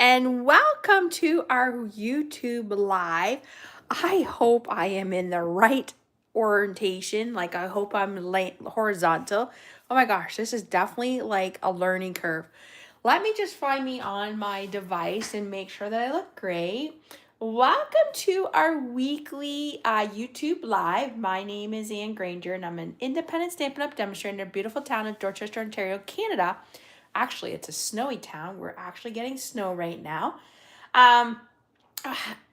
and welcome to our YouTube live. I hope I am in the right orientation. Like, I hope I'm horizontal. Oh my gosh, this is definitely like a learning curve. Let me just find me on my device and make sure that I look great. Welcome to our weekly YouTube live. My name is Anne Granger, and I'm an independent Stampin' Up! Demonstrator in a beautiful town of Dorchester, Ontario, Canada. Actually, it's a snowy town. We're actually getting snow right now. Um,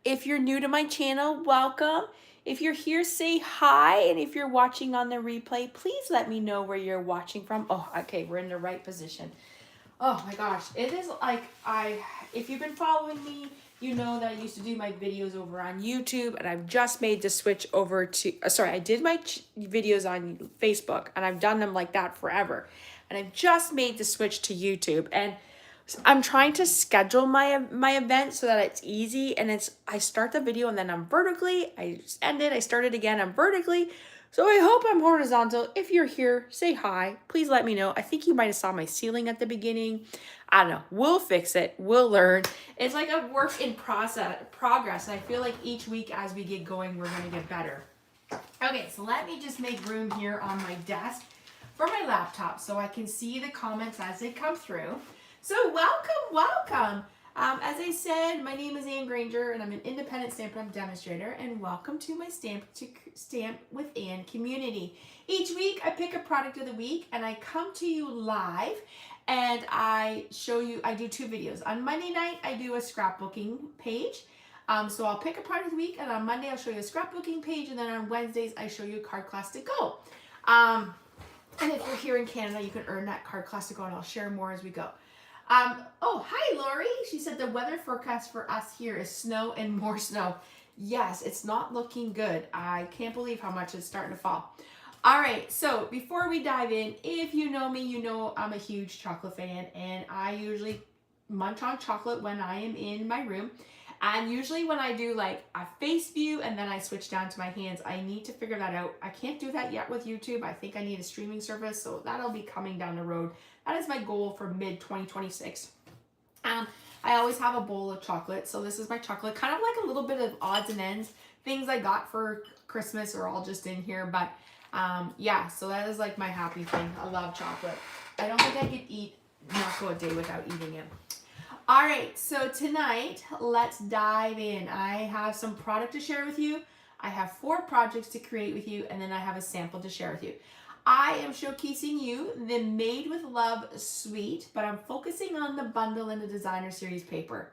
if you're new to my channel, welcome. If you're here, say hi. And if you're watching on the replay, please let me know where you're watching from. Oh, okay, we're in the right position. Oh my gosh, it is like if you've been following me, you know that I used to do my videos over on YouTube, and I've just made the switch over to, I did my videos on Facebook, and I've done them like that forever. And I've just made the switch to YouTube, and I'm trying to schedule my event so that it's easy, and I start the video and then I'm vertically, I end it, I start it again, I'm vertically. So I hope I'm horizontal. If you're here, say hi. Please let me know. I think you might have saw my ceiling at the beginning. I don't know. We'll fix it. We'll learn. It's like a work in progress. And I feel like each week as we get going, we're going to get better. Okay, so let me just make room here on my desk for my laptop so I can see the comments as they come through. So welcome. As I said, my name is Anne Granger, and I'm an independent Stampin' Up! Demonstrator, and welcome to my Stamp with Anne community. Each week, I pick a product of the week, and I come to you live, and I show you, I do two videos. On Monday night, I do a scrapbooking page. So I'll pick a product of the week, and on Monday, I'll show you a scrapbooking page, and then on Wednesdays, I show you a card class to go. And if you're here in Canada, you can earn that card class to go, and I'll share more as we go. Oh, hi, Lori. She said the weather forecast for us here is snow and more snow. Yes, it's not looking good. I can't believe how much it's starting to fall. All right, so before we dive in, if you know me, you know I'm a huge chocolate fan, and I usually munch on chocolate when I am in my room. And usually when I do like a face view and then I switch down to my hands, I need to figure that out. I can't do that yet with YouTube. I think I need a streaming service, so that'll be coming down the road. That is my goal for mid-2026. I always have a bowl of chocolate, so this is my chocolate. Kind of like a little bit of odds and ends. Things I got for Christmas are all just in here, but yeah, so that is like my happy thing. I love chocolate. I don't think I could not go a day without eating it. All right, so tonight, let's dive in. I have some product to share with you. I have 4 projects to create with you, and then I have a sample to share with you. I am showcasing you the Made with Love suite, but I'm focusing on the bundle and the designer series paper.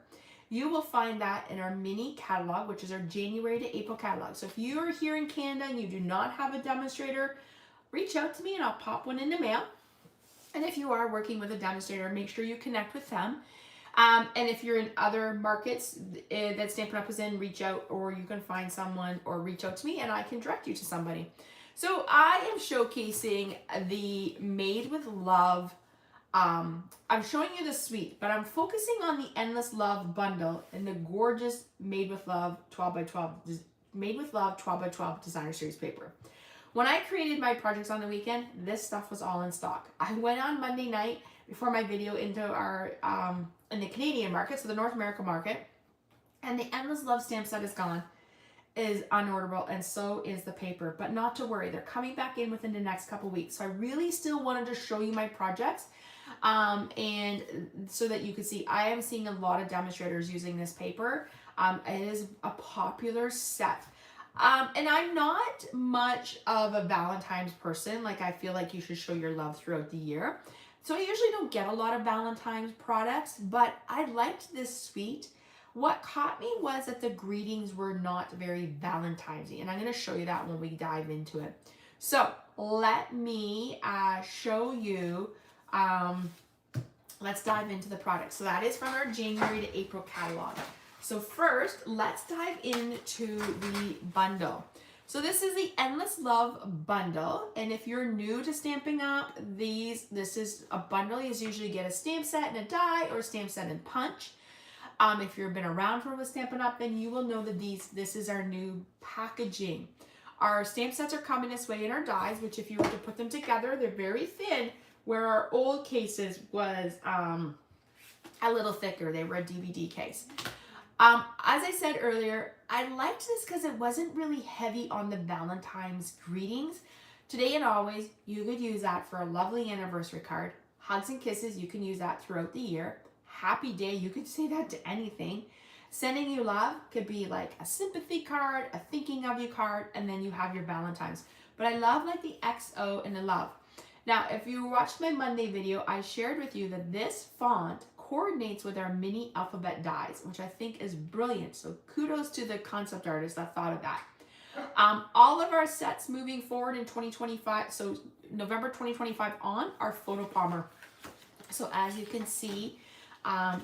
You will find that in our mini catalog, which is our January to April catalog. So if you are here in Canada and you do not have a demonstrator, reach out to me and I'll pop one in the mail. And if you are working with a demonstrator, make sure you connect with them. And if you're in other markets that Stampin' Up! Is in, reach out, or you can find someone or reach out to me and I can direct you to somebody. So I am showcasing the Made with Love. I'm showing you the suite, but I'm focusing on the Endless Love bundle and the gorgeous Made with Love 12x12 Made with Love 12x12 designer series paper. When I created my projects on the weekend, this stuff was all in stock. I went on Monday night before my video into our in the Canadian market, so the North America market, and the Endless Love stamp set is gone. Is unorderable, and so is the paper, but not to worry, they're coming back in within the next couple weeks. So I really still wanted to show you my projects, and so that you can see. I am seeing a lot of demonstrators using this paper. It is a popular set, and I'm not much of a Valentine's person. Like, I feel like you should show your love throughout the year, so I usually don't get a lot of Valentine's products, but I liked this suite. What caught me was that the greetings were not very Valentine's-y, and I'm going to show you that when we dive into it. So let me show you, let's dive into the product. So that is from our January to April catalog. So first, let's dive into the bundle. So this is the Endless Love bundle, and if you're new to Stampin' Up, this is a bundle. You usually get a stamp set and a die, or a stamp set and punch. If you've been around for Stampin' Up, then you will know that this is our new packaging. Our stamp sets are coming this way in our dies, which if you were to put them together, they're very thin, where our old cases was a little thicker. They were a DVD case. As I said earlier, I liked this because it wasn't really heavy on the Valentine's greetings. Today and always, you could use that for a lovely anniversary card. Hugs and kisses, you can use that throughout the year. Happy day, you could say that to anything. Sending you love could be like a sympathy card, a thinking of you card, and then you have your Valentine's. But I love like the XO and the love. Now, if you watched my Monday video, I shared with you that this font coordinates with our mini alphabet dies, which I think is brilliant. So kudos to the concept artist that thought of that. All of our sets moving forward in 2025, so November 2025 on, are photo palmer. So as you can see,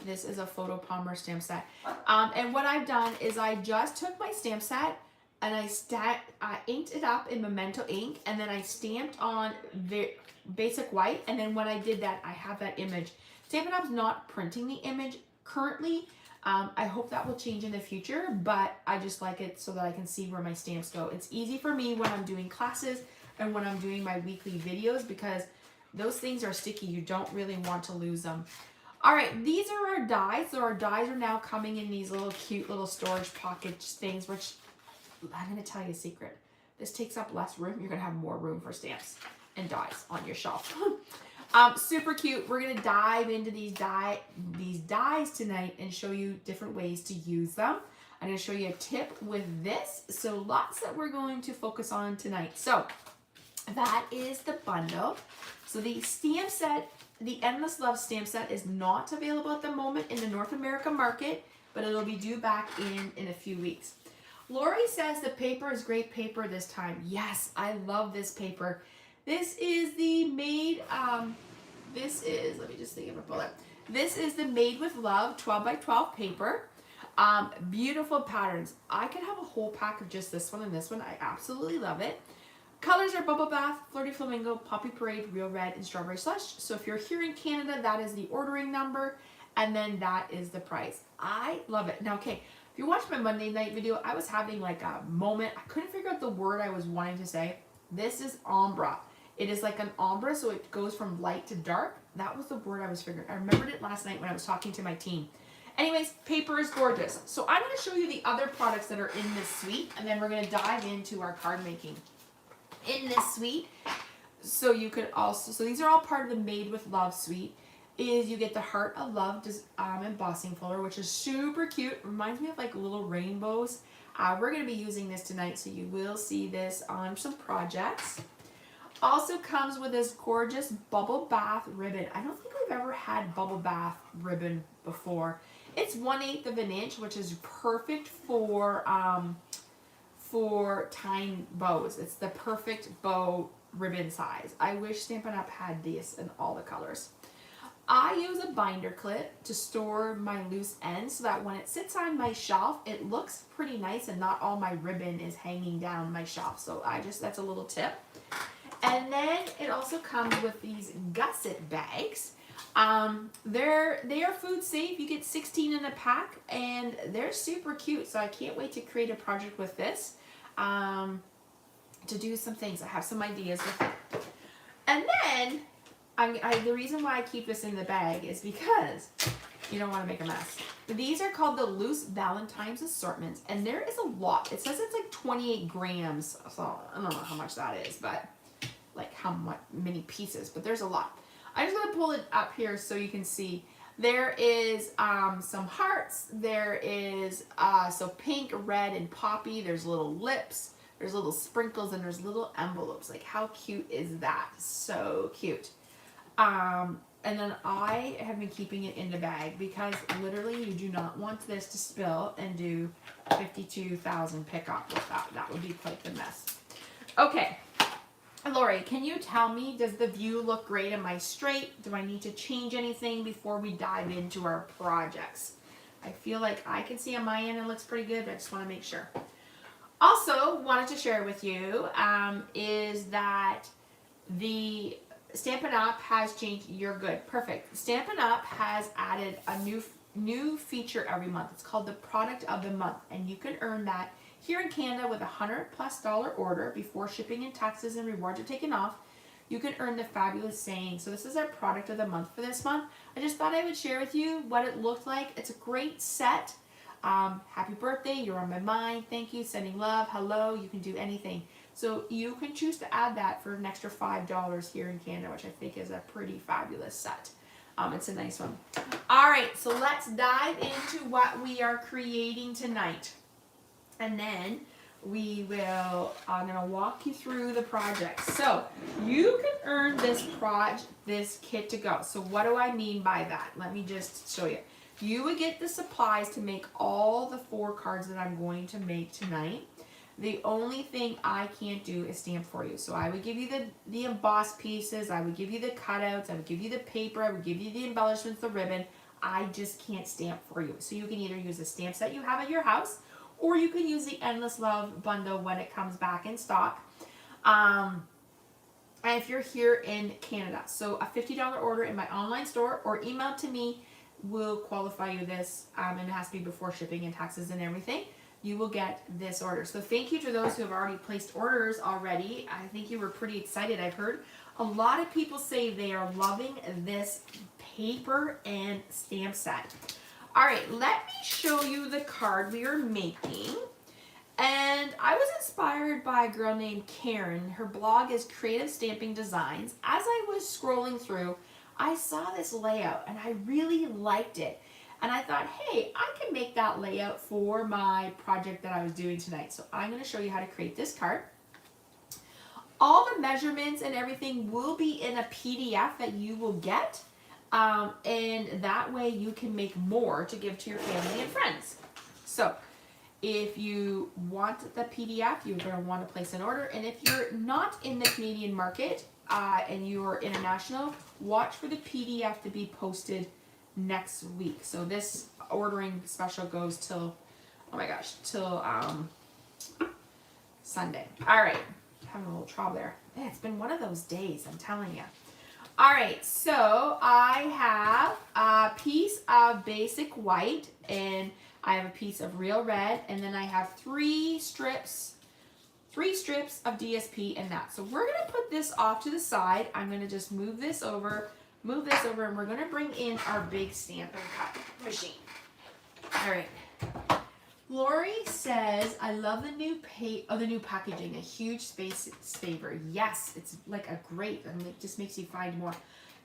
this is a photo palmer stamp set. And what I've done is I just took my stamp set and I inked it up in Memento ink, and then I stamped on the basic white, and then when I did that, I have that image. Stampin' Up's not printing the image currently. I hope that will change in the future, but I just like it so that I can see where my stamps go. It's easy for me when I'm doing classes and when I'm doing my weekly videos because those things are sticky. You don't really want to lose them. All right, these are our dies. So our dies are now coming in these little cute little storage pocket things, which I'm going to tell you a secret. This takes up less room. You're going to have more room for stamps and dies on your shelf. Super cute. We're going to dive into these dies tonight and show you different ways to use them. I'm going to show you a tip with this. So lots that we're going to focus on tonight. So that is the bundle. So the stamp set, the Endless Love stamp set, is not available at the moment in the North America market, but it'll be due back in a few weeks. Lori says the paper is great paper this time. Yes, I love this paper. This is the Made, let me just think of a bullet. This is the Made with Love 12 by 12 paper. Beautiful patterns. I could have a whole pack of just this one and this one. I absolutely love it. Colors are Bubble Bath, Flirty Flamingo, Poppy Parade, Real Red, and Strawberry Slush. So if you're here in Canada, that is the ordering number, and then that is the price. I love it. Now, okay, if you watched my Monday night video, I was having like a moment. I couldn't figure out the word I was wanting to say. This is ombre. It is like an ombre, so it goes from light to dark. That was the word I was figuring. I remembered it last night when I was talking to my team. Anyways, paper is gorgeous. So I'm going to show you the other products that are in this suite, and then we're going to dive into our card making. In this suite, so you could also, so these are all part of the Made with Love suite, is you get the Heart of Love embossing folder, which is super cute. Reminds me of like little rainbows. We're going to be using this tonight, so you will see this on some projects. Also comes with this gorgeous Bubble Bath ribbon. I don't think we've ever had Bubble Bath ribbon before. It's 1/8 of an inch, which is perfect for tying bows. It's the perfect bow ribbon size. I wish Stampin' Up had this in all the colors. I use a binder clip to store my loose ends so that when it sits on my shelf, it looks pretty nice and not all my ribbon is hanging down my shelf. So that's a little tip. And then it also comes with these gusset bags. They are food safe. You get 16 in a pack and they're super cute. So I can't wait to create a project with this. To do some things. I have some ideas with it. And then, the reason why I keep this in the bag is because you don't want to make a mess. These are called the Loose Valentine's Assortments, and there is a lot. It says it's like 28 grams, so I don't know how much that is, but like many pieces, but there's a lot. I'm just going to pull it up here so you can see. There is some hearts. There is so pink, red, and poppy. There's little lips. There's little sprinkles, and there's little envelopes. Like, how cute is that? So cute. And then I have been keeping it in the bag because literally you do not want this to spill and do 52,000 pickup with that. That would be quite the mess. Okay. Lori, can you tell me, does the view look great? Am I straight? Do I need to change anything before we dive into our projects? I feel like I can see on my end it looks pretty good, but I just want to make sure. Also, wanted to share with you is that the Stampin' Up has changed. You're good. Perfect. Stampin' Up has added a new feature every month. It's called the Product of the Month, and you can earn that here in Canada with $100+ order before shipping and taxes and rewards are taken off. you can earn the fabulous saying. So this is our product of the month for this month. I just thought I would share with you what it looked like. It's a great set. Happy birthday, you're on my mind, thank you, sending love, hello, you can do anything. So you can choose to add that for an extra $5 here in Canada, which I think is a pretty fabulous set. It's a nice one. All right, so let's dive into what we are creating tonight. And then I'm gonna walk you through the project. So you can earn this kit to go. So what do I mean by that? Let me just show you. You would get the supplies to make all the 4 cards that I'm going to make tonight. The only thing I can't do is stamp for you. So I would give you the embossed pieces, I would give you the cutouts, I would give you the paper, I would give you the embellishments, the ribbon. I just can't stamp for you. So you can either use the stamp set you have at your house, or you can use the Endless Love bundle when it comes back in stock. And if you're here in Canada, so a $50 order in my online store or email to me will qualify you this, and it has to be before shipping and taxes and everything. You will get this order. So thank you to those who have already placed orders already. I think you were pretty excited. I've heard a lot of people say they are loving this paper and stamp set. All right, let me show you the card we are making. And I was inspired by a girl named Karen. Her blog is Creative Stamping Designs. As I was scrolling through, I saw this layout and I really liked it. And I thought, hey, I can make that layout for my project that I was doing tonight. So I'm going to show you how to create this card. All the measurements and everything will be in a PDF that you will get. And that way you can make more to give to your family and friends. So if you want the PDF, you're going to want to place an order. And if you're not in the Canadian market and you're international, watch for the PDF to be posted next week. So this ordering special goes till, oh my gosh, till Sunday. All right, having a little trouble there. Man, it's been one of those days, I'm telling you. All right, so I have a piece of basic white, and I have a piece of real red, and then I have 3 strips of DSP and that. So we're gonna put this off to the side. I'm gonna just move this over, and we're gonna bring in our big Stampin' Cut machine. All right. Lori says, I love the new packaging, a huge space saver. Yes, it's like a great, and it just makes you find more.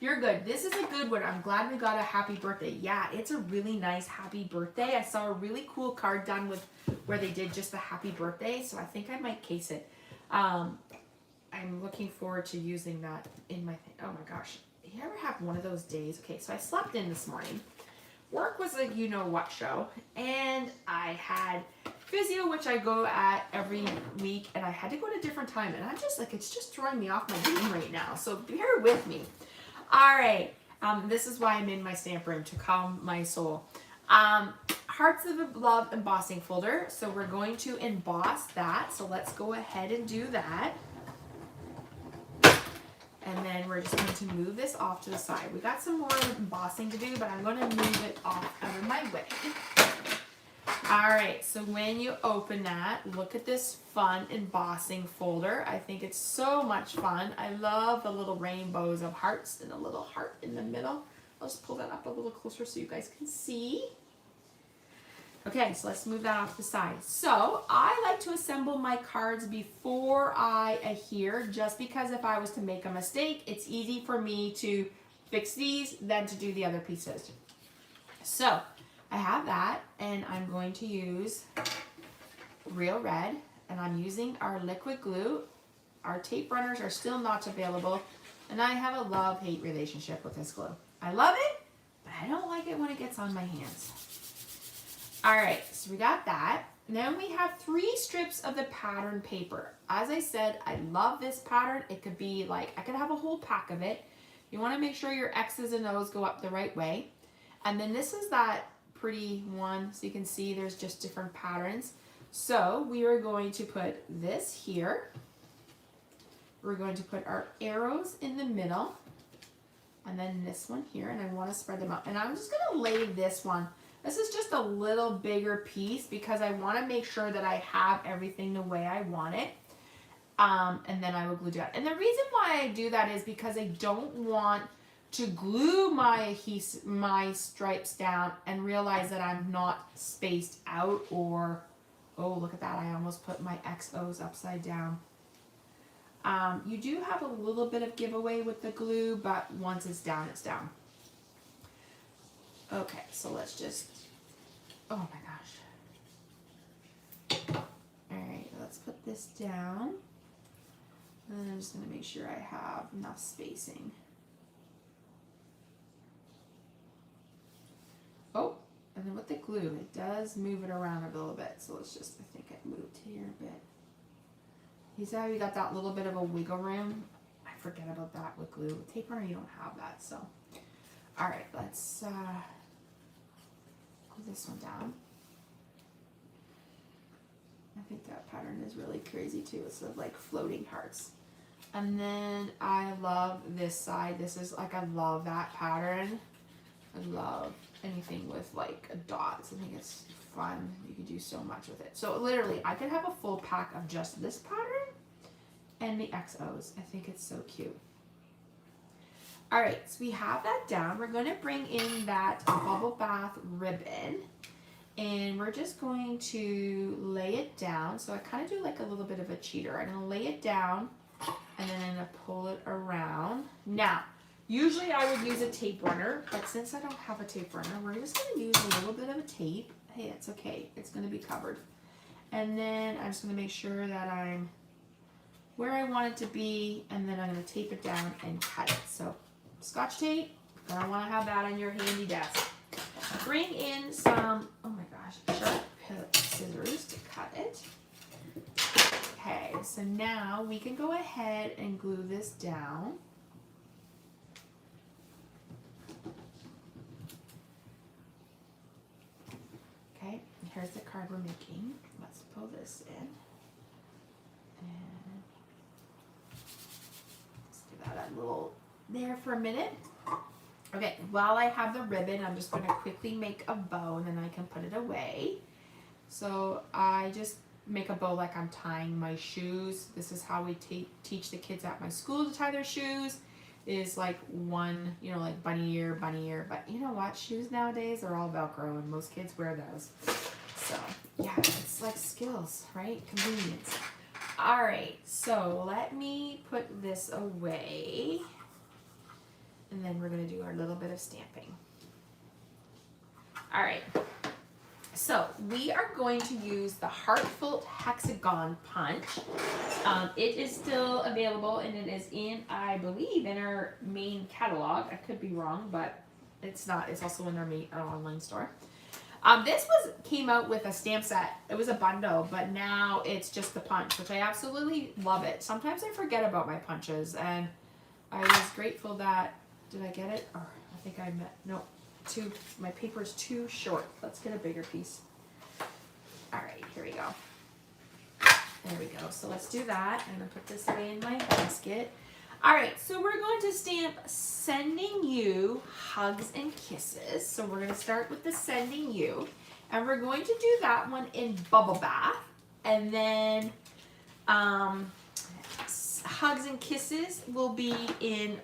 You're good. This is a good one. I'm glad we got a happy birthday. Yeah, it's a really nice happy birthday. I saw a really cool card done with where they did just the happy birthday, so I think I might case it. I'm looking forward to using that in my thing. Oh my gosh. You ever have one of those days? Okay, so I slept in this morning. Work was a you-know-what show, and I had physio, which I go at every week, and I had to go at a different time, and I'm just like, it's just throwing me off my game right now, so bear with me. All right, this is why I'm in my stamp room, to calm my soul. Hearts of Love embossing folder, so we're going to emboss that, so let's go ahead and do that. And then we're just going to move this off to the side. We got some more embossing to do, but I'm going to move it off out of my way. All right, so when you open that, look at this fun embossing folder. I think it's so much fun. I love the little rainbows of hearts and a little heart in the middle. I'll just pull that up a little closer so you guys can see. Okay, so let's move that off the side. So I like to assemble my cards before I adhere, just because if I was to make a mistake, it's easy for me to fix these than to do the other pieces. So I have that, and I'm going to use Real Red, and I'm using our liquid glue. Our tape runners are still not available, and I have a love-hate relationship with this glue. I love it, but I don't like it when it gets on my hands. All right, so we got that. Then we have 3 strips of the pattern paper. As I said, I love this pattern. It could be like, I could have a whole pack of it. You want to make sure your X's and O's go up the right way. And then this is that pretty one, so you can see there's just different patterns. So we are going to put this here. We're going to put our arrows in the middle, and then this one here, and I want to spread them out. And I'm just going to lay this one. This is just a little bigger piece because I want to make sure that I have everything the way I want it. And then I will glue down. And the reason why I do that is because I don't want to glue my stripes down and realize that I'm not spaced out, or, oh, look at that, I almost put my XOs upside down. You do have a little bit of giveaway with the glue, but once it's down, it's down. Okay, so let's just, oh my gosh. All right, let's put this down. And then I'm just gonna make sure I have enough spacing. Oh, and then with the glue, it does move it around a little bit. So let's just, I think it moved here a bit. You see how you got that little bit of a wiggle room? I forget about that with glue. With tape runner, you don't have that, so. All right, let's glue this one down. I think that pattern is really crazy too. It's sort of like floating hearts. And then I love this side. This is like, I love that pattern. I love anything with like dots. I think it's fun. You can do so much with it. So literally, I could have a full pack of just this pattern and the XOs. I think it's so cute. All right, so we have that down. We're going to bring in that bubble bath ribbon, and we're just going to lay it down. So I kind of do like a little bit of a cheater. I'm going to lay it down, and then I'm going to pull it around. Now, usually I would use a tape runner, but since I don't have a tape runner, we're just going to use a little bit of a tape. Hey, it's okay. It's going to be covered. And then I'm just going to make sure that I'm where I want it to be, and then I'm going to tape it down and cut it. So Scotch tape, I don't want to have that on your handy desk. Bring in some, oh my gosh, sharp scissors to cut it. Okay, so now we can go ahead and glue this down. Okay, here's the card we're making. Let's pull this in. And let's do that a little there for a minute. Okay, while I have the ribbon, I'm just going to quickly make a bow, and then I can put it away. So I just make a bow like I'm tying my shoes. This is how we teach the kids at my school to tie their shoes. Is like one, you know, like bunny ear, but you know what? Shoes nowadays are all Velcro, and most kids wear those. So yeah, it's like skills, right? Convenience. All right, so let me put this away, and then we're gonna do our little bit of stamping. All right, so we are going to use the Heartfelt Hexagon Punch. It is still available, and it is in, I believe, in our main catalog. I could be wrong, but it's not. It's also in our main online store. This came out with a stamp set. It was a bundle, but now it's just the punch, which I absolutely love it. Sometimes I forget about my punches, and I was grateful that, did I get it? Or I think I met, no, my paper is too short. Let's get a bigger piece. All right, here we go. There we go. So let's do that. I'm gonna put this away in my basket. All right, so we're going to stamp Sending You Hugs and Kisses. So we're gonna start with the Sending You, and we're going to do that one in Bubble Bath, and then Hugs and Kisses will be in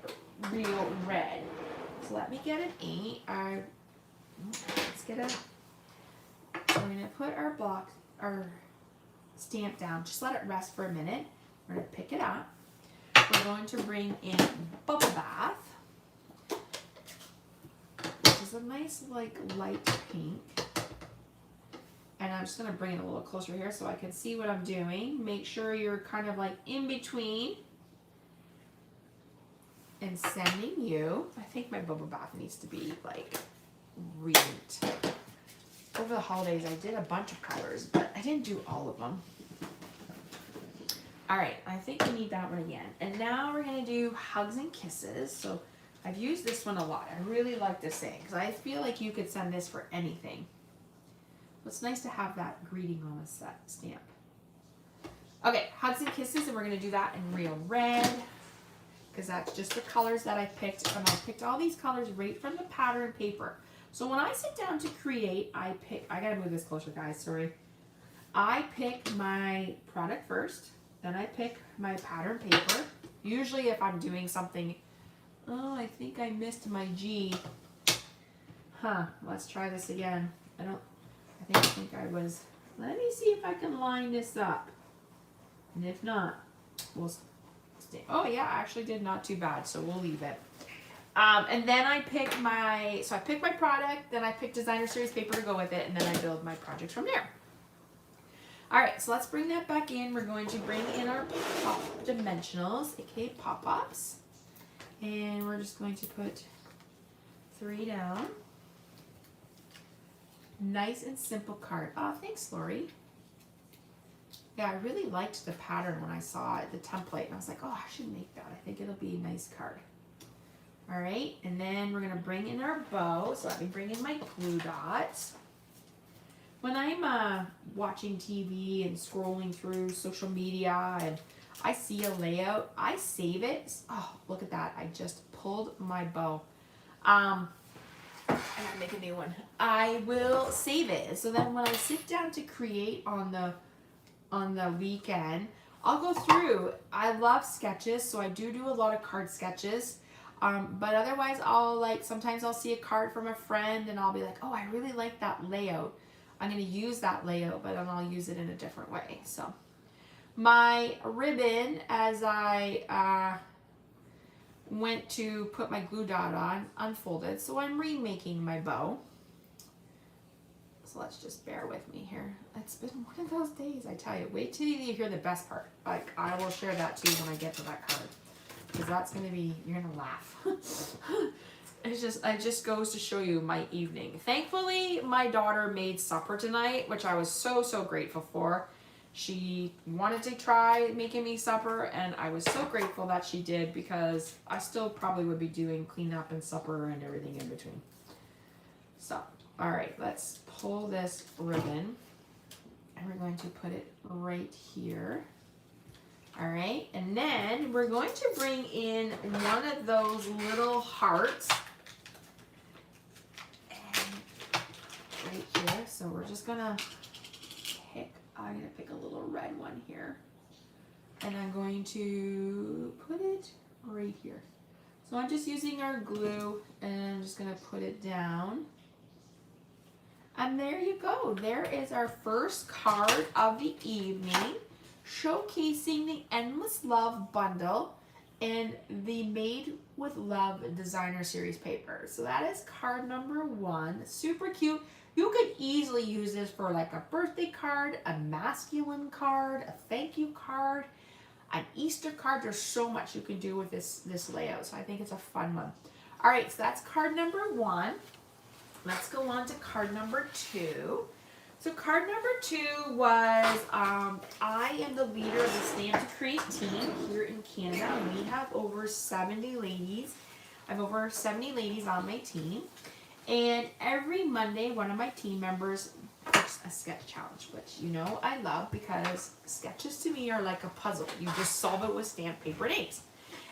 Real Red. So let me get an 8. Let's get a, so we're gonna put our stamp down. Just let it rest for a minute. We're gonna pick it up. We're going to bring in Bubble Bath, which is a nice like light pink. And I'm just gonna bring it a little closer here so I can see what I'm doing. Make sure you're kind of like in between. And Sending You. I think my Bubble Bath needs to be like radiant. Over the holidays I did a bunch of colors, but I didn't do all of them. All right, I think we need that one again. And now we're gonna do Hugs and Kisses. So I've used this one a lot. I really like this thing because I feel like you could send this for anything. It's nice to have that greeting on a stamp. Okay, Hugs and Kisses, and we're gonna do that in Real Red because that's just the colors that I picked. And I picked all these colors right from the pattern paper. So when I sit down to create, I gotta move this closer, guys, sorry. I pick my product first. Then I pick my pattern paper. Usually if I'm doing something, oh, I think I missed my G. Let's try this again. I think I was, let me see if I can line this up. And if not, we'll stay. Oh yeah, I actually did not too bad, so we'll leave it. And then I pick my product, then I pick designer series paper to go with it, and then I build my project from there. All right, so let's bring that back in. We're going to bring in our pop dimensionals, aka pop-ups. And we're just going to put 3 down. Nice and simple card. Oh, thanks, Lori. Yeah, I really liked the pattern when I saw it, the template, and I was like, oh, I should make that. I think it'll be a nice card. All right, and then we're gonna bring in our bow. So let me bring in my glue dots. When I'm watching TV and scrolling through social media and I see a layout, I save it. Oh, look at that, I just pulled my bow. I gotta make a new one. I will save it. So then when I sit down to create on the weekend, I'll go through. I love sketches, so I do a lot of card sketches. But otherwise, sometimes I'll see a card from a friend and I'll be like, oh, I really like that layout. I'm going to use that layout, but then I'll use it in a different way. So my ribbon, as I went to put my glue dot on, unfolded. So I'm remaking my bow. So let's just bear with me here. It's been one of those days, I tell you. Wait till you hear the best part. Like, I will share that too when I get to that card. Because that's going to be, you're going to laugh. It just goes to show you my evening. Thankfully, my daughter made supper tonight, which I was so, so grateful for. She wanted to try making me supper, and I was so grateful that she did, because I still probably would be doing cleanup and supper and everything in between. So, all right, let's pull this ribbon, and we're going to put it right here. All right, and then we're going to bring in one of those little hearts. And right here, so we're just gonna I'm gonna pick a little red one here. And I'm going to put it right here. So I'm just using our glue and I'm just gonna put it down. And there you go, there is our first card of the evening, showcasing the Endless Love bundle and the Made with Love designer series paper. So that is card number 1. Super cute. You could easily use this for like a birthday card, a masculine card, a thank you card, an Easter card. There's so much you can do with this layout. So I think it's a fun one. All right, so that's card number 1. Let's go on to card number 2. So card number 2 was, I am the leader of the Stamp to Create team here in Canada. We have over 70 ladies. I have over 70 ladies on my team. And every Monday, one of my team members picks a sketch challenge, which you know I love, because sketches to me are like a puzzle. You just solve it with stamp, paper, and inks.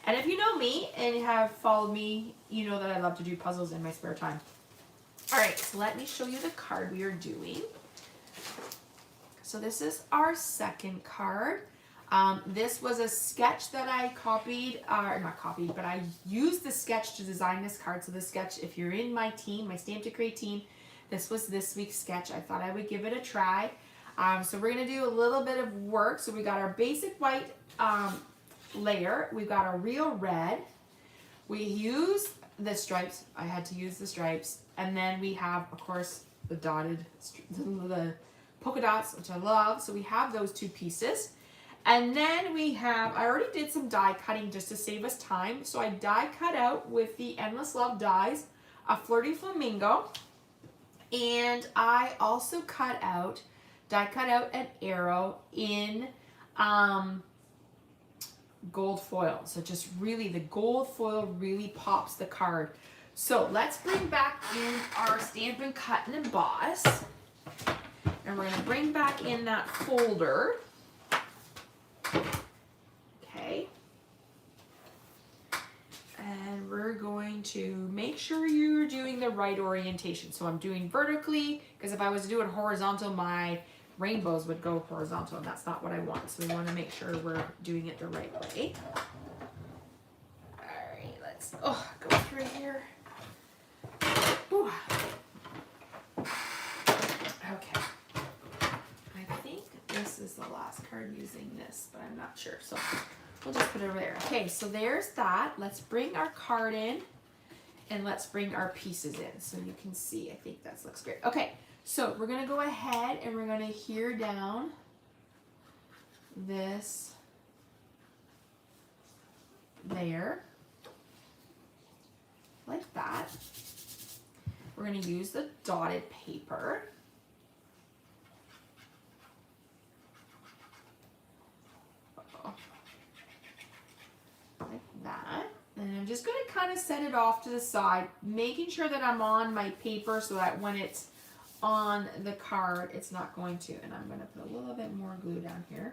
And if you know me and have followed me, you know that I love to do puzzles in my spare time. All right, so let me show you the card we are doing. So this is our second card. This was a sketch that I copied, or not copied, but I used the sketch to design this card. So the sketch, if you're in my team, my Stamp to Create team, this was this week's sketch. I thought I would give it a try. So we're gonna do a little bit of work. So we got our basic white layer. We've got our real red. We use the stripes. I had to use the stripes. And then we have, of course, the dotted, the polka dots, which I love. So we have those 2 pieces. And then we have, I already did some die cutting just to save us time. So I die cut out with the Endless Love dies a Flirty Flamingo. And I also die cut out an arrow in gold foil. So just really, the gold foil really pops the card. So let's bring back in our Stampin' Cut and Emboss. And we're gonna bring back in that folder. Okay. And we're going to make sure you're doing the right orientation. So I'm doing vertically, because if I was to do it horizontal, my rainbows would go horizontal, and that's not what I want. So we want to make sure we're doing it the right way. All right, let's go through here. Ooh. Okay. I think this is the last card using this, but I'm not sure. So we'll just put it over there. Okay, so there's that. Let's bring our card in and let's bring our pieces in so you can see. I think that looks great. Okay, so we're gonna go ahead and we're gonna hear down this there, like that. We're gonna use the dotted paper. Like that. And I'm just going to kind of set it off to the side, making sure that I'm on my paper so that when it's on the card, it's not going to. And I'm going to put a little bit more glue down here.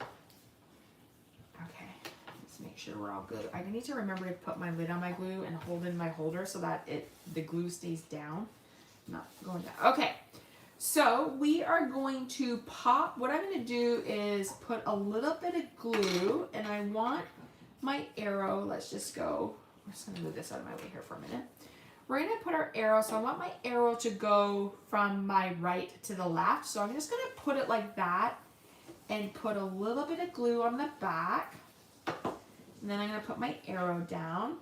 Okay, let's make sure we're all good. I need to remember to put my lid on my glue and hold in my holder so that the glue stays down, not going down. Okay, so we are going to pop. What I'm going to do is put a little bit of glue, and I want my arrow, let's just go, I'm just gonna move this out of my way here for a minute. We're gonna put our arrow, so I want my arrow to go from my right to the left. So I'm just gonna put it like that and put a little bit of glue on the back. And then I'm gonna put my arrow down.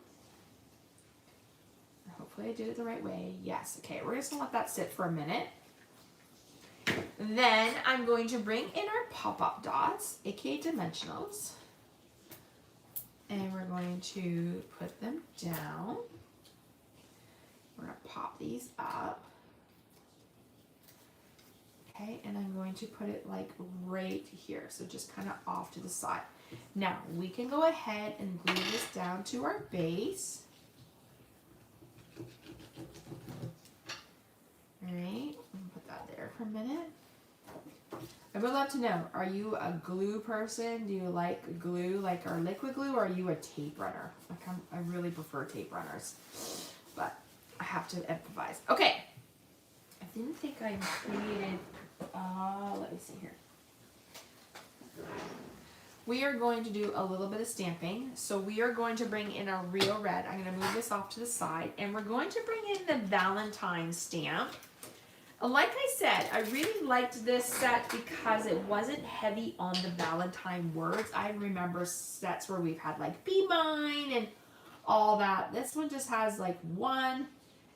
Hopefully I did it the right way. Yes, okay, we're just gonna let that sit for a minute. Then I'm going to bring in our pop-up dots, aka dimensionals. And we're going to put them down. We're going to pop these up. Okay, and I'm going to put it like right here. So just kind of off to the side. Now, we can go ahead and glue this down to our base. All right, put that there for a minute. I would love to know, are you a glue person? Do you like glue, like our liquid glue, or are you a tape runner? Like I really prefer tape runners, but I have to improvise. Okay, I didn't think I created, let me see here. We are going to do a little bit of stamping. So we are going to bring in our real red. I'm going to move this off to the side, and we're going to bring in the Valentine stamp. Like I said, I really liked this set because it wasn't heavy on the Valentine words. I remember sets where we've had like Be Mine and all that. This one just has like one,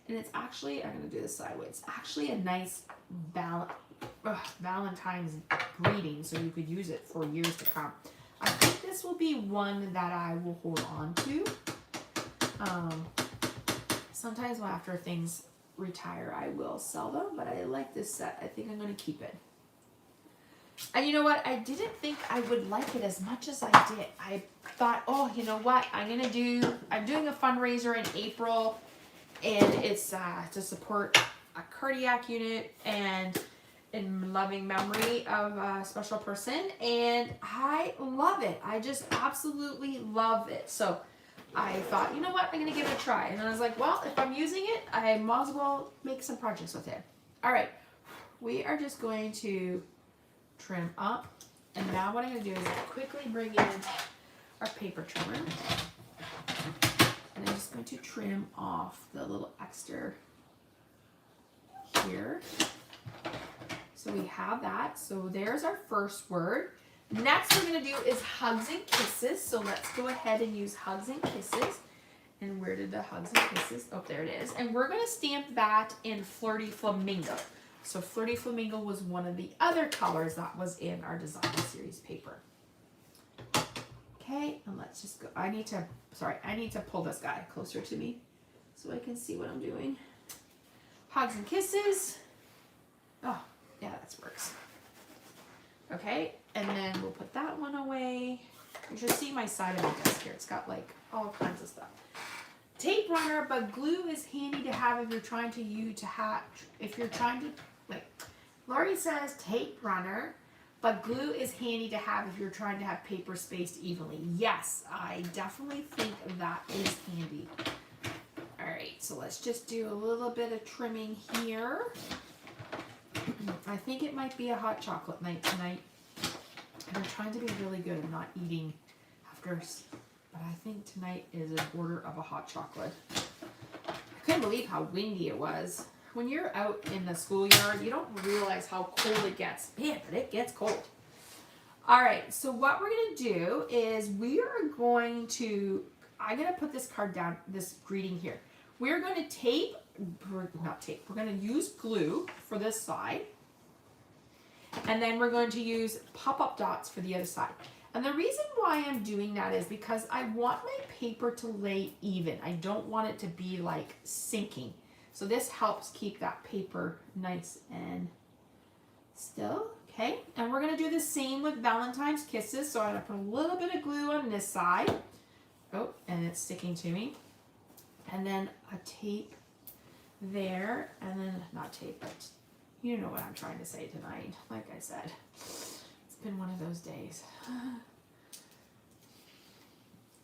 and it's actually, I'm going to do this sideways. It's actually a nice Valentine's greeting, so you could use it for years to come. I think this will be one that I will hold on to. Sometimes after things retire, I will sell them, but I like this set. I think I'm going to keep it. And you know what? I didn't think I would like it as much as I did. I thought, oh, you know what? I'm doing a fundraiser in April, and it's to support a cardiac unit and in loving memory of a special person, and I love it. I just absolutely love it. So I thought, you know what, I'm going to give it a try. And I was like, well, if I'm using it, I might as well make some projects with it. All right, we are just going to trim up. And now what I'm going to do is quickly bring in our paper trimmer. And I'm just going to trim off the little extra here. So we have that. So there's our first word. Next we're going to do is hugs and kisses. So let's go ahead and use hugs and kisses. And where did the hugs and kisses? Oh, there it is. And we're going to stamp that in Flirty Flamingo. So Flirty Flamingo was one of the other colors that was in our design series paper. Okay, and let's just go. I need to pull this guy closer to me so I can see what I'm doing. Hugs and kisses. Oh, yeah, that works. Okay, and then we'll put that one away. You should see my side of my desk here. It's got like all kinds of stuff. Tape runner, but glue is handy to have if you're trying to like, Lori says tape runner, but glue is handy to have if you're trying to have paper spaced evenly. Yes, I definitely think that is handy. All right, so let's just do a little bit of trimming here. I think it might be a hot chocolate night tonight. I'm trying to be really good at not eating after, but I think tonight is an order of a hot chocolate. I couldn't believe how windy it was. When you're out in the schoolyard, you don't realize how cold it gets. Man, but it gets cold. All right, so what we're gonna do is we are going to, I'm gonna put this card down, this greeting here. We're gonna tape, not tape, we're gonna use glue for this side. And then we're going to use pop-up dots for the other side. And the reason why I'm doing that is because I want my paper to lay even. I don't want it to be like sinking. So this helps keep that paper nice and still, okay? And we're gonna do the same with Valentine's Kisses. So I'm gonna put a little bit of glue on this side. Oh, and it's sticking to me. And then a tape there, and then, not tape, but you know what I'm trying to say tonight. Like I said, it's been one of those days.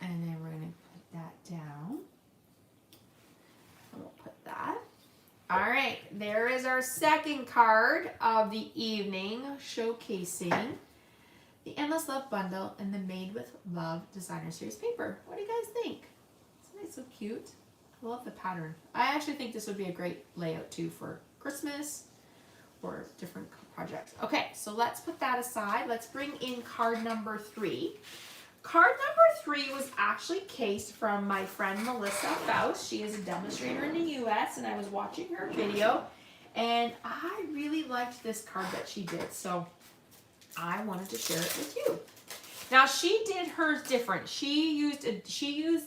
And then we're gonna put that down. And we'll put that. All right, there is our second card of the evening, showcasing the Endless Love Bundle and the Made with Love Designer Series paper. What do you guys think? Isn't it so cute? I love the pattern. I actually think this would be a great layout too for Christmas or different projects. Okay, so let's put that aside. Let's bring in card number 3. Card number 3 was actually cased from my friend Melissa Faust. She is a demonstrator in the US, and I was watching her video, and I really liked this card that she did, so I wanted to share it with you. Now she did hers different. She used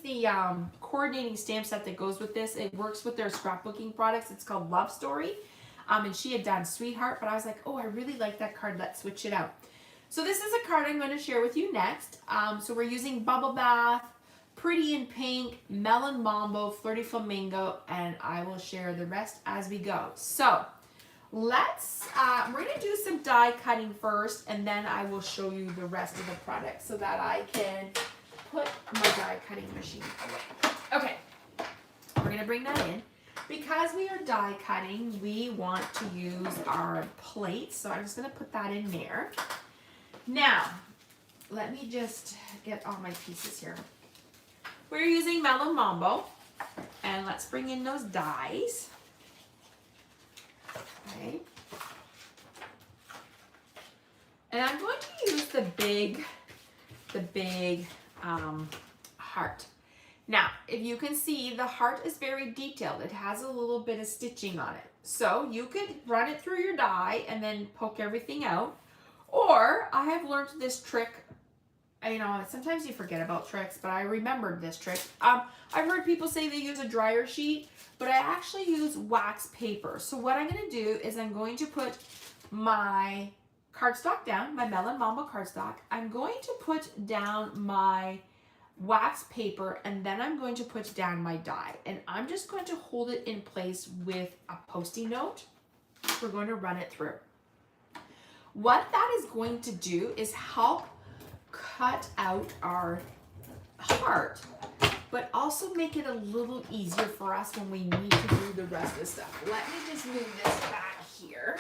the coordinating stamp set that goes with this. It works with their scrapbooking products. It's called Love Story, and she had done Sweetheart, but I was like, oh, I really like that card. Let's switch it out. So this is a card I'm going to share with you next. So we're using Bubble Bath, Pretty in Pink, Melon Mambo, Flirty Flamingo, and I will share the rest as we go. So let's, we're going to do some die cutting first, and then I will show you the rest of the product so that I can put my die cutting machine away. Okay, we're going to bring that in. Because we are die cutting, we want to use our plates, so I'm just going to put that in there. Now, let me just get all my pieces here. We're using Melon Mambo, and let's bring in those dies. Okay. And I'm going to use the big heart. Now, if you can see, the heart is very detailed. It has a little bit of stitching on it. So you could run it through your die and then poke everything out. Or I have learned this trick. You know, sometimes you forget about tricks, but I remembered this trick. I've heard people say they use a dryer sheet, but I actually use wax paper. So what I'm going to do is I'm going to put my cardstock down, my Melon Mambo cardstock. I'm going to put down my wax paper, and then I'm going to put down my die. And I'm just going to hold it in place with a Post-it note. We're going to run it through. What that is going to do is help cut out our heart, but also make it a little easier for us when we need to do the rest of the stuff. Let me just move this back here,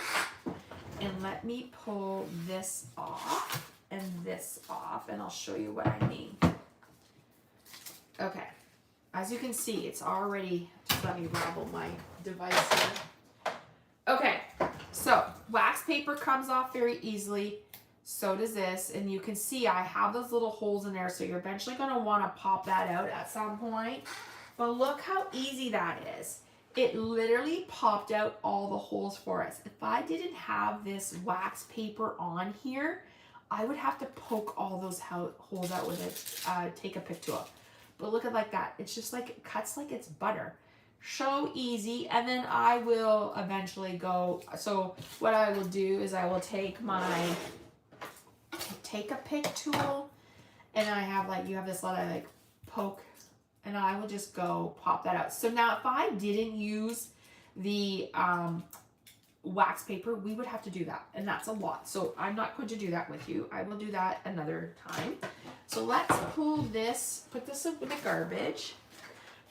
and let me pull this off and this off, and I'll show you what I mean. Okay, as you can see, it's already, just let me ravel my device here. Okay, so wax paper comes off very easily. So does this, and you can see I have those little holes in there, so you're eventually going to want to pop that out at some point. But look how easy that is. It literally popped out all the holes for us. If I didn't have this wax paper on here, I would have to poke all those holes out with a take-a-pick tool. But look at like that. It's just like, it cuts like it's butter. So easy. And then I will eventually go, so what I will do is I will take my take-a-pick tool, and I have like, you have this little like poke, and I will just go pop that out. So now if I didn't use the wax paper, we would have to do that, and that's a lot. So I'm not going to do that with you. I will do that another time. So let's pull this, put this in the garbage.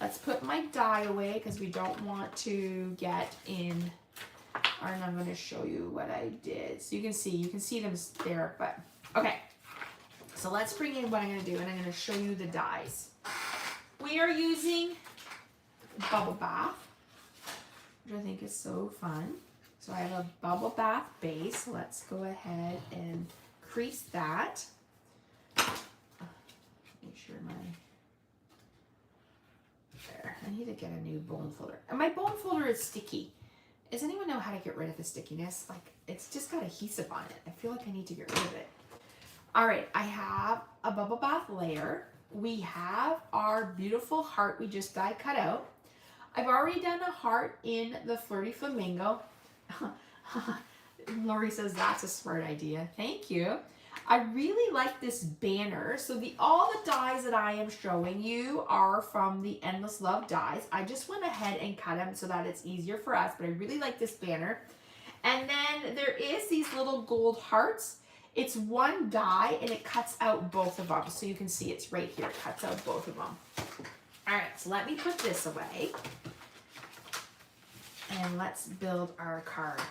Let's put my die away because we don't want to get in And I'm going to show you what I did. So you can see them there, but okay. So let's bring in what I'm going to do, and I'm going to show you the dies. We are using Bubble Bath, which I think is so fun. So I have a Bubble Bath base. Let's go ahead and crease that. Make sure there. I need to get a new bone folder. And my bone folder is sticky. Does anyone know how to get rid of the stickiness? Like, it's just got adhesive on it. I feel like I need to get rid of it. All right, I have a Bubble Bath layer. We have our beautiful heart we just die cut out. I've already done a heart in the Flirty Flamingo. Lori says that's a smart idea. Thank you. I really like this banner. So all the dies that I am showing you are from the Endless Love dies. I just went ahead and cut them so that it's easier for us, but I really like this banner. And then there is these little gold hearts. It's one die and it cuts out both of them. So you can see it's right here. It cuts out both of them. All right, so let me put this away. And let's build our card.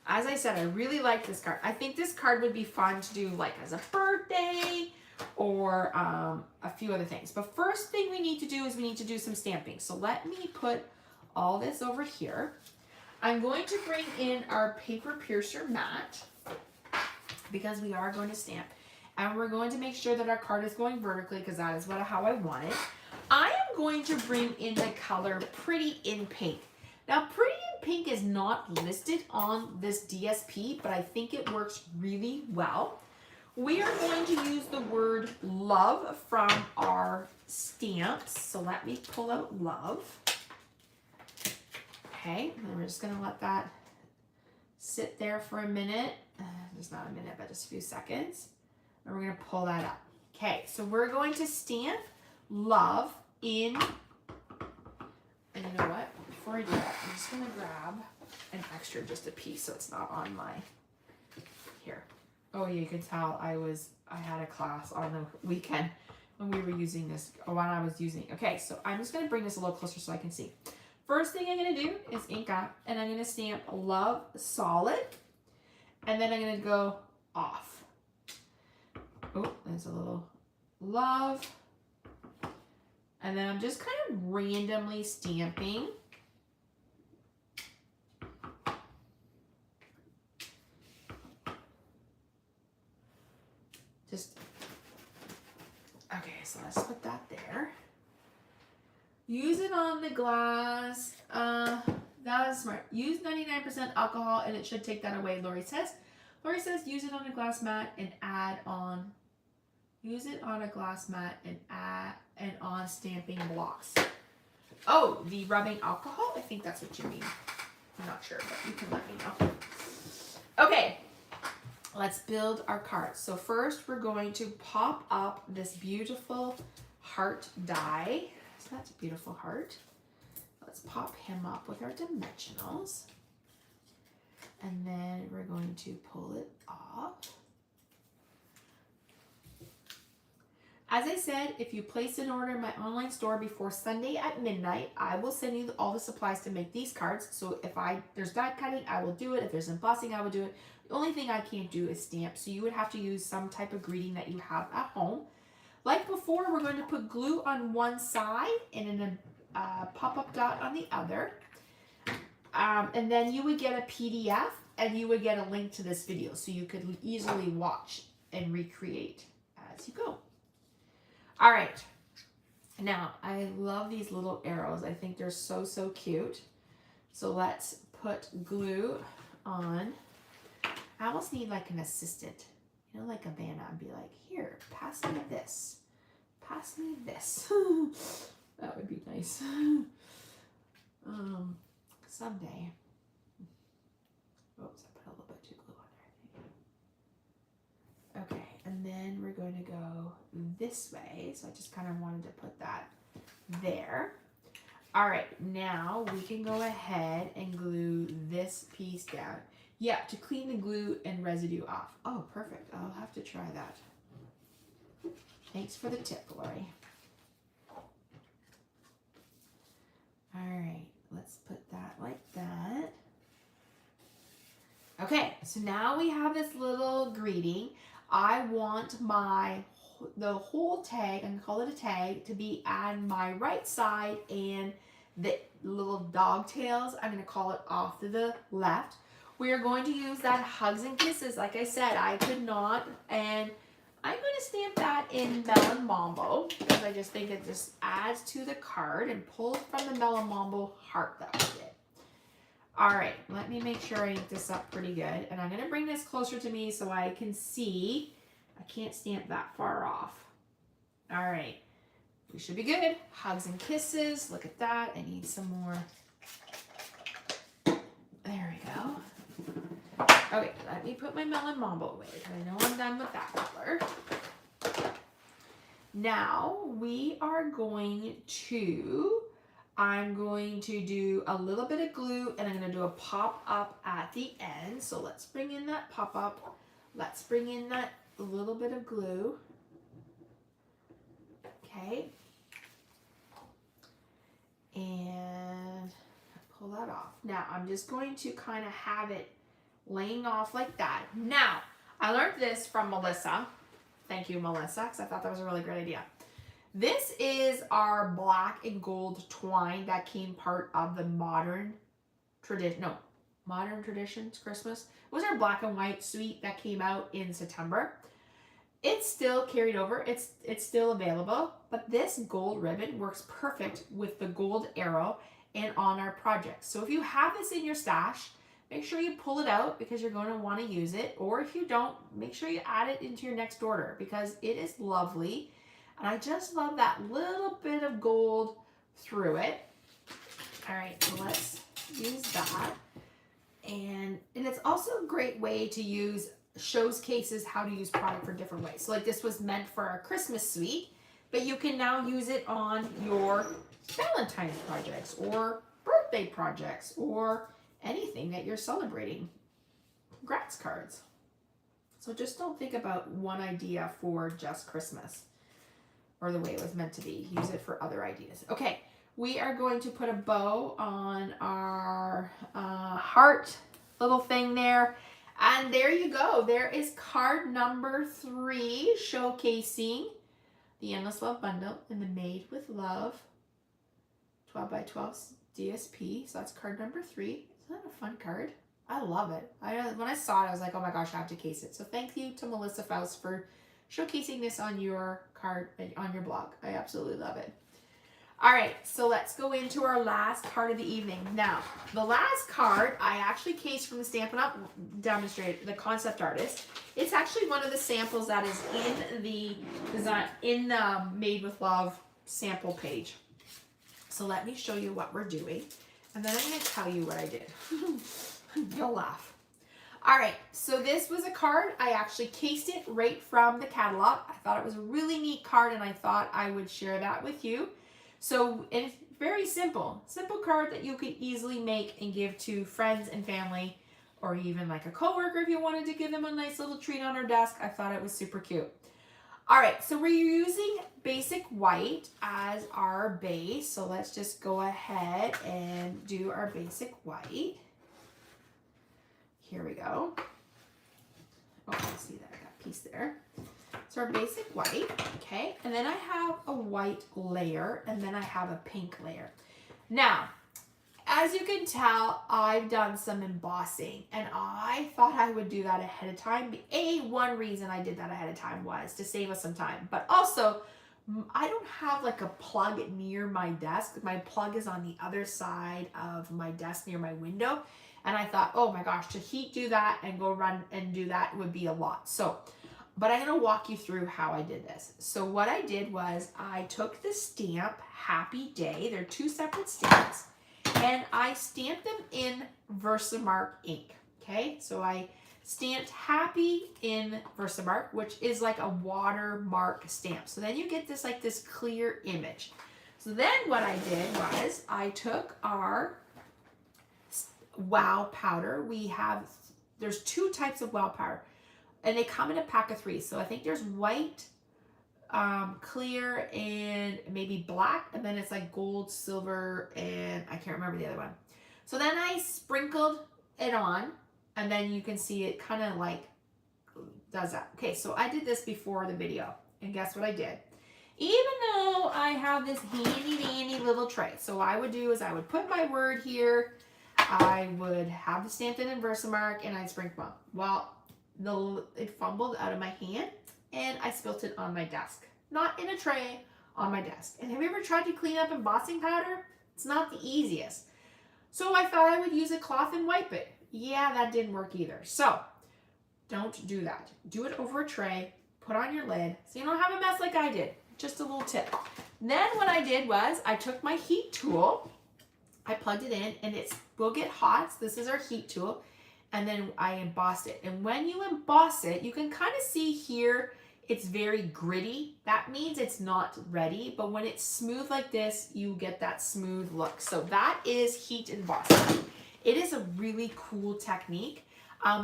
As I said, I really like this card. I think this card would be fun to do like as a birthday or a few other things. But first thing we need to do is we need to do some stamping. So let me put all this over here. I'm going to bring in our paper piercer mat because we are going to stamp. And we're going to make sure that our card is going vertically because that is how I want it. I am going to bring in the color Pretty in Pink. Now, Pretty in Pink is not listed on this DSP, but I think it works really well. We are going to use the word love from our stamps. So let me pull out love. Okay, and we're just going to let that sit there for a minute. Just not a minute, but just a few seconds. And we're going to pull that up. Okay, so we're going to stamp love in, and you know what? Before I do that, I'm just going to grab an extra, just a piece, so it's not on my, here. Oh, you can tell I had a class on the weekend when we were using this, or when I was using, okay, so I'm just going to bring this a little closer so I can see. First thing I'm going to do is ink up, and I'm going to stamp love solid, and then I'm going to go off. Oh, there's a little love. And then I'm just kind of randomly stamping. Okay, so let's put that there. Use it on the glass. That is smart. Use 99% alcohol and it should take that away, Lori says. Lori says use it on a glass mat and add on. Use it on a glass mat and add and on stamping blocks. Oh, the rubbing alcohol? I think that's what you mean. I'm not sure, but you can let me know. Okay, let's build our cards. So first we're going to pop up this beautiful heart die. So that's a beautiful heart. Let's pop him up with our dimensionals. And then we're going to pull it off. As I said, if you place an order in my online store before Sunday at midnight, I will send you all the supplies to make these cards. So if there's die cutting, I will do it. If there's embossing, I will do it. The only thing I can't do is stamp. So you would have to use some type of greeting that you have at home. Like before, we're going to put glue on one side and then a pop-up dot on the other. And then you would get a PDF and you would get a link to this video so you could easily watch and recreate as you go. All right, now I love these little arrows. I think they're so, so cute. So let's put glue on. I almost need like an assistant, you know, like a Vanna, and be like, here, pass me this. Pass me this. That would be nice. Someday. Oops, I put a little bit too glue on there. Okay, and then we're going to go this way. So I just kind of wanted to put that there. All right, now we can go ahead and glue this piece down. Yeah, to clean the glue and residue off. Oh, perfect. I'll have to try that. Thanks for the tip, Lori. All right, let's put that like that. Okay, so now we have this little greeting. I want the whole tag, I'm gonna call it a tag, to be on my right side, and the little dog tails, I'm gonna call it off to the left. We are going to use that hugs and kisses. Like I said, I could not, and I'm gonna stamp that in Melon Mambo because I just think it just adds to the card and pulls from the Melon Mambo heart that we did. All right, let me make sure I ink this up pretty good. And I'm gonna bring this closer to me so I can see. I can't stamp that far off. All right, we should be good. Hugs and kisses, look at that. I need some more. There we go. Okay, let me put my Melon Mambo away because I know I'm done with that color. Now we are going to, I'm going to do a little bit of glue and I'm going to do a pop up at the end. So let's bring in that pop up. Let's bring in that little bit of glue. Okay. And pull that off. Now I'm just going to kind of have it laying off like that. Now, I learned this from Melissa. Thank you, Melissa, because I thought that was a really great idea. This is our black and gold twine that came part of the Modern Traditions Christmas. It was our black and white suite that came out in September. It's still carried over. It's still available, but this gold ribbon works perfect with the gold arrow and on our project. So if you have this in your stash, make sure you pull it out because you're going to want to use it. Or if you don't, make sure you add it into your next order because it is lovely. And I just love that little bit of gold through it. All right, so let's use that. And it's also a great way to use, shows cases how to use product for different ways. So like this was meant for our Christmas suite, but you can now use it on your Valentine's projects or birthday projects or anything that you're celebrating. Congrats cards. So just don't think about one idea for just Christmas or the way it was meant to be. Use it for other ideas. Okay, we are going to put a bow on our heart little thing there. And there you go. There is card number 3 showcasing the Endless Love Bundle and the Made with Love 12 by 12 DSP. So that's card number 3. Isn't that a fun card? I love it. When I saw it, I was like, oh my gosh, I have to case it. So thank you to Melissa Faust for showcasing this on your card, on your blog. I absolutely love it. All right, so let's go into our last card of the evening. Now, the last card I actually cased from the Stampin' Up demonstrator, the concept artist. It's actually one of the samples that is in the design, in the Made with Love sample page. So let me show you what we're doing, and then I'm going to tell you what I did. You'll laugh. All right, so this was a card. I actually cased it right from the catalog. I thought it was a really neat card, and I thought I would share that with you. So it's very simple. Simple card that you could easily make and give to friends and family, or even like a coworker if you wanted to give them a nice little treat on their desk. I thought it was super cute. All right, so we're using basic white as our base. So let's just go ahead and do our basic white. Here we go. Oh, I see that I got a piece there. So our basic white, okay? And then I have a white layer, and then I have a pink layer. Now, as you can tell, I've done some embossing, and I thought I would do that ahead of time. One reason I did that ahead of time was to save us some time, but also I don't have like a plug near my desk. My plug is on the other side of my desk near my window. And I thought, oh my gosh, to do that and go run and do that would be a lot. So, but I'm going to walk you through how I did this. So what I did was I took the stamp Happy Day. They're 2 separate stamps. And I stamped them in Versamark ink. Okay, so I stamped Happy in Versamark, which is like a watermark stamp. So then you get this like this clear image. So then what I did was I took our Wow powder. There's 2 types of Wow powder, and they come in a pack of 3. So I think there's white, clear, and maybe black, and then it's like gold, silver, and I can't remember the other one. So then I sprinkled it on, And then you can see it kind of like does that. Okay, so I did this before the video, and guess what I did? Even though I have this handy dandy little tray, so what I would do is I would put my word here, I would have the stamped in Versamark, and I'd sprinkle them. Well, it fumbled out of my hand, and I spilt it on my desk. Not in a tray, on my desk. And have you ever tried to clean up embossing powder? It's not the easiest. So I thought I would use a cloth and wipe it. Yeah, that didn't work either. So don't do that. Do it over a tray, put on your lid, so you don't have a mess like I did. Just a little tip. Then what I did was I took my heat tool, I plugged it in, and it will get hot. So this is our heat tool. And then I embossed it. And when you emboss it, you can kind of see here, it's very gritty. That means it's not ready. But when it's smooth like this, you get that smooth look. So that is heat embossing. It is a really cool technique.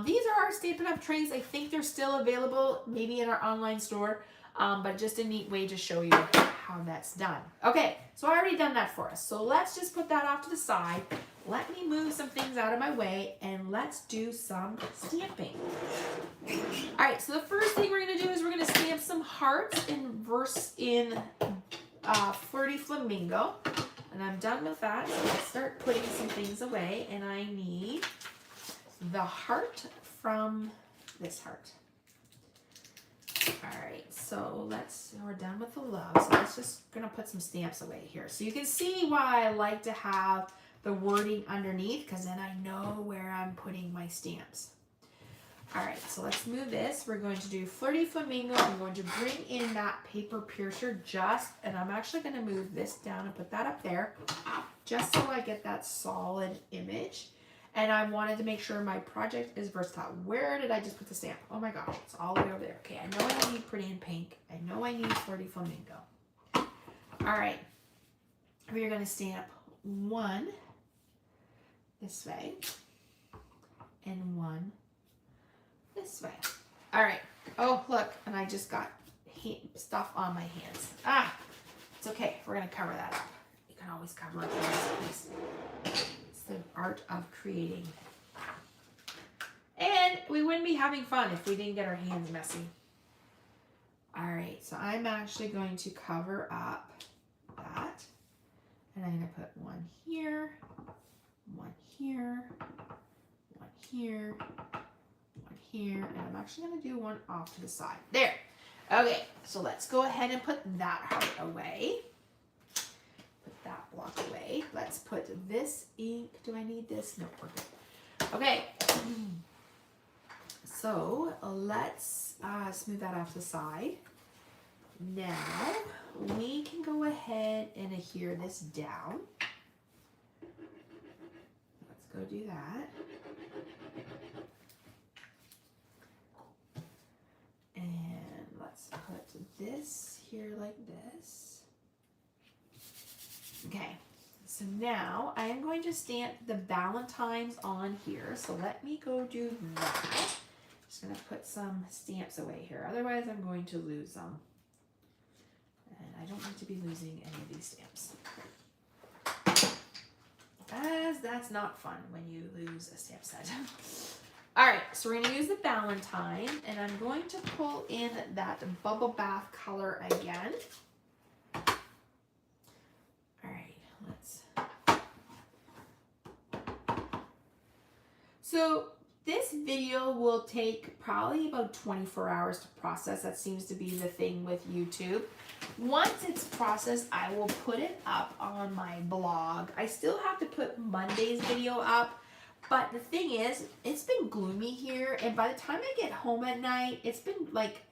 These are our Stampin' Up trays. I think they're still available, maybe in our online store. But just a neat way to show you how that's done. Okay, so I already done that for us. So let's just put that off to the side. Let me move some things out of my way, and let's do some stamping. All right, so the first thing we're gonna do is we're gonna stamp some hearts in Flirty Flamingo. And I'm done with that, so let's start putting some things away. And I need the heart from this heart. All right, so we're done with the love. So let's just gonna put some stamps away here. So you can see why I like to have the wording underneath, because then I know where I'm putting my stamps. All right, so let's move this. We're going to do Flirty Flamingo. I'm going to bring in that paper piercer and I'm actually gonna move this down and put that up there, just so I get that solid image. And I wanted to make sure my project is versatile. Where did I just put the stamp? Oh my gosh, it's all the way over there. Okay, I know I need Pretty in Pink. I know I need Flirty Flamingo. All right, we're gonna stamp one this way and one this way. All right, oh look, and I just got stuff on my hands. It's okay, we're gonna cover that up. You can always cover up things. It's the art of creating. And we wouldn't be having fun if we didn't get our hands messy. All right, so I'm actually going to cover up that. And I'm gonna put one here, one here, one here, one here, and I'm actually gonna do one off to the side. There. Okay, so let's go ahead and put that heart away. Put that block away. Let's put this ink. Do I need this? No, we're good. Okay. So let's smooth that off to the side. Now we can go ahead and adhere this down. Let's go do that. And let's put this here like this. Okay, so now I am going to stamp the Valentines on here. So let me go do that. Just gonna put some stamps away here. Otherwise I'm going to lose them. And I don't need to be losing any of these stamps, as that's not fun when you lose a stamp set. All right, so we're gonna use the Valentine, and I'm going to pull in that bubble bath color again. All right, let's. So this video will take probably about 24 hours to process. That seems to be the thing with YouTube. Once it's processed, I will put it up on my blog. I still have to put Monday's video up, but the thing is, it's been gloomy here, and by the time I get home at night, it's been like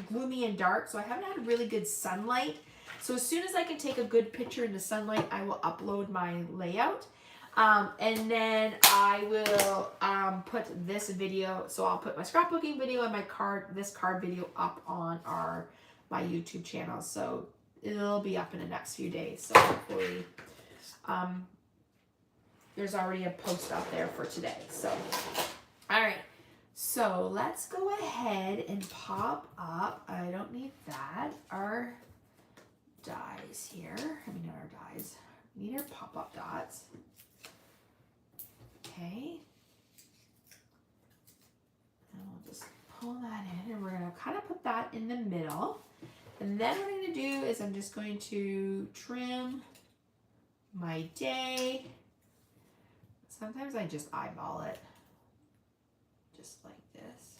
gloomy and dark, so I haven't had really good sunlight. So as soon as I can take a good picture in the sunlight, I will upload my layout. And then I will put this video, so I'll put my scrapbooking video and this card video up on my YouTube channel. So it'll be up in the next few days. So hopefully there's already a post out there for today. So, all right. So let's go ahead and pop up. I don't need that. Our dies here. I mean, not our dies. We need our pop-up dots. Okay. kind of put that in the middle. And then what I'm going to do is I'm just going to trim my day. Sometimes I just eyeball it, just like this.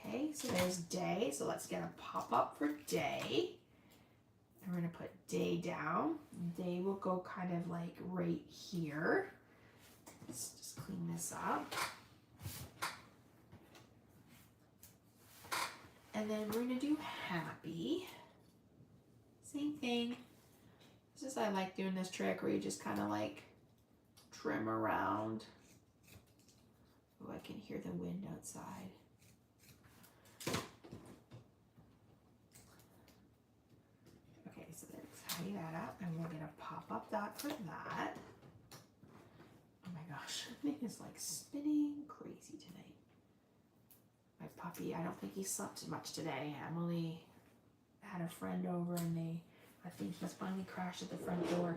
Okay, so there's day. So let's get a pop-up for day. And we're going to put day down. Day will go kind of like right here. Let's just clean this up. And then we're going to do happy. Same thing. This is, I like doing this trick where you just kind of like trim around. Oh, I can hear the wind outside. Okay, so let's tidy that up, and we're gonna pop up that for that. Oh my gosh, the thing is like spinning crazy tonight. My puppy, I don't think he slept much today. Emily had a friend over and I think he's finally crashed at the front door.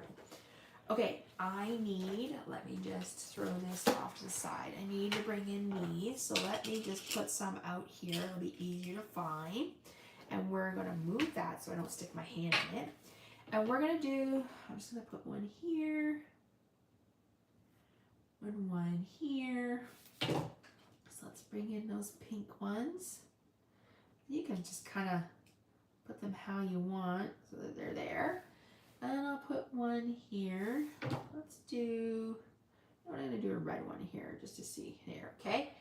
Okay, let me just throw this off to the side. I need to bring in these, so let me just put some out here. It'll be easier to find. And we're gonna move that so I don't stick my hand in it. And we're gonna do, I'm just gonna put one here, and one here. So let's bring in those pink ones. You can just kind of put them how you want so that they're there. And I'll put one here. Let's do, I'm gonna do a red one here just to see there, okay?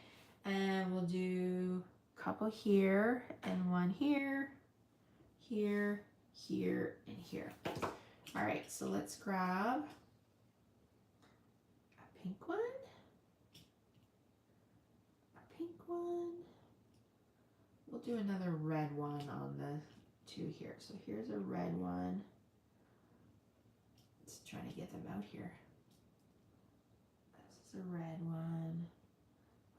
And we'll do a couple here and one here, here, here, and here. All right, so let's grab a pink one, a pink one. We'll do another red one on the two here. So here's a red one. Let's try to get them out here. This is a red one.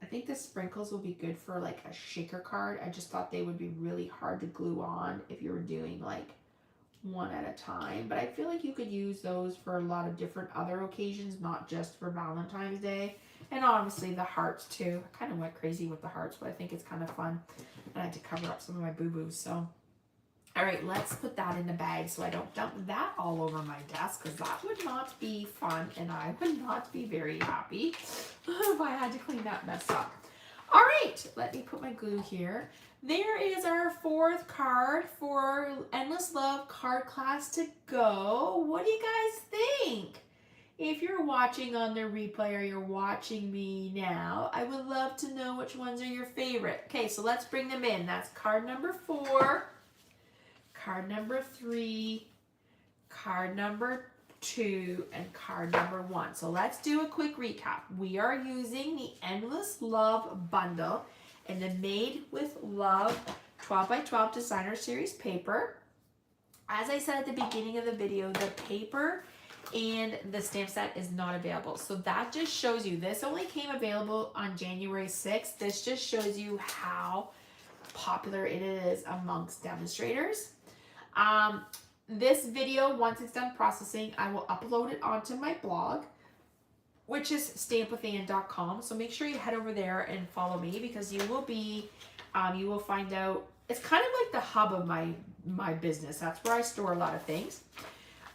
I think the sprinkles will be good for like a shaker card. I just thought they would be really hard to glue on if you were doing like one at a time. But I feel like you could use those for a lot of different other occasions, not just for Valentine's Day. And obviously the hearts too. I kind of went crazy with the hearts, but I think it's kind of fun. And I had to cover up some of my boo-boos, so. All right, let's put that in the bag so I don't dump that all over my desk, because that would not be fun and I would not be very happy if I had to clean that mess up. All right, let me put my glue here. There is our fourth card for Endless Love card class to go. What do you guys think? If you're watching on the replay or you're watching me now, I would love to know which ones are your favorite. Okay, so let's bring them in. That's card number 4. Card number 3, card number 2, and card number 1. So let's do a quick recap. We are using the Endless Love bundle and the Made with Love 12 by 12 designer series paper. As I said at the beginning of the video, the paper and the stamp set is not available. So that just shows you, this only came available on January 6th. This just shows you how popular it is amongst demonstrators. This video, once it's done processing, I will upload it onto my blog, which is stampwithanne.com. So make sure you head over there and follow me, because you will be, you will find out, it's kind of like the hub of my business. That's where I store a lot of things.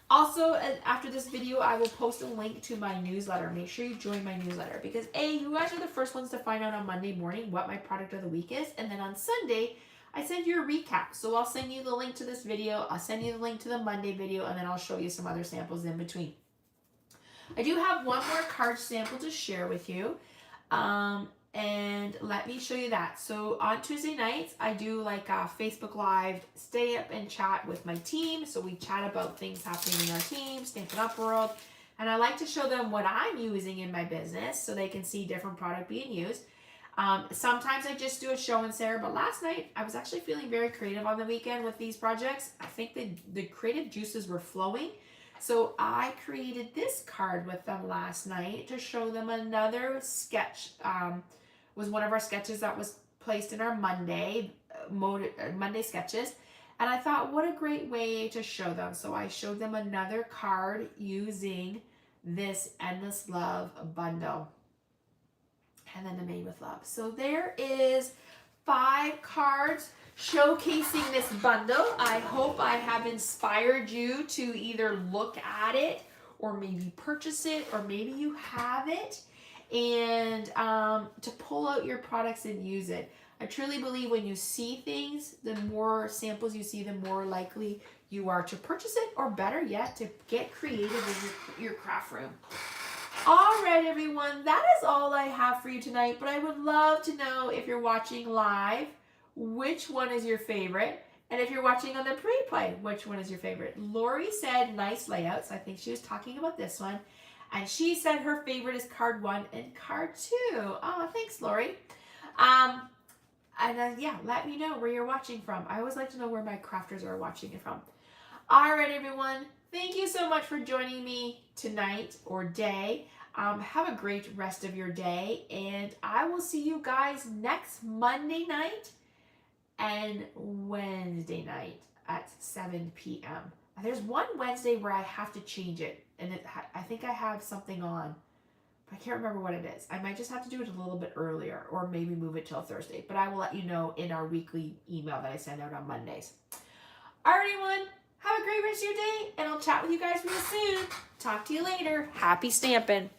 Also, after this video, I will post a link to my newsletter. Make sure you join my newsletter, because you guys are the first ones to find out on Monday morning what my product of the week is. And then on Sunday, I send you a recap. So I'll send you the link to this video. I'll send you the link to the Monday video, and then I'll show you some other samples in between. I do have one more card sample to share with you. And let me show you that. So on Tuesday nights, I do like a Facebook Live, stay up and chat with my team. So we chat about things happening in our team, Stampin' Up world. And I like to show them what I'm using in my business so they can see different product being used. Sometimes I just do a show and share, but last night I was actually feeling very creative on the weekend with these projects. I think the creative juices were flowing. So I created this card with them last night to show them another sketch. Was one of our sketches that was placed in our Monday sketches. And I thought, what a great way to show them. So I showed them another card using this Endless Love bundle. and then the Made with Love. So there is 5 cards showcasing this bundle. I hope I have inspired you to either look at it or maybe purchase it, or maybe you have it, and to pull out your products and use it. I truly believe when you see things, the more samples you see, the more likely you are to purchase it, or better yet, to get creative in your craft room. All right, everyone, that is all I have for you tonight, but I would love to know, if you're watching live, which one is your favorite? And if you're watching on the replay, which one is your favorite? Lori said nice layouts. I think she was talking about this one. And she said her favorite is card 1 and card 2. Oh, thanks, Lori. Yeah, let me know where you're watching from. I always like to know where my crafters are watching it from. All right, everyone. Thank you so much for joining me tonight or day. Have a great rest of your day. And I will see you guys next Monday night and Wednesday night at 7 p.m. There's one Wednesday where I have to change it, and I think I have something on, but I can't remember what it is. I might just have to do it a little bit earlier, or maybe move it till Thursday, but I will let you know in our weekly email that I send out on Mondays. All right, everyone, have a great rest of your day, and I'll chat with you guys real soon. Talk to you later. Happy stamping.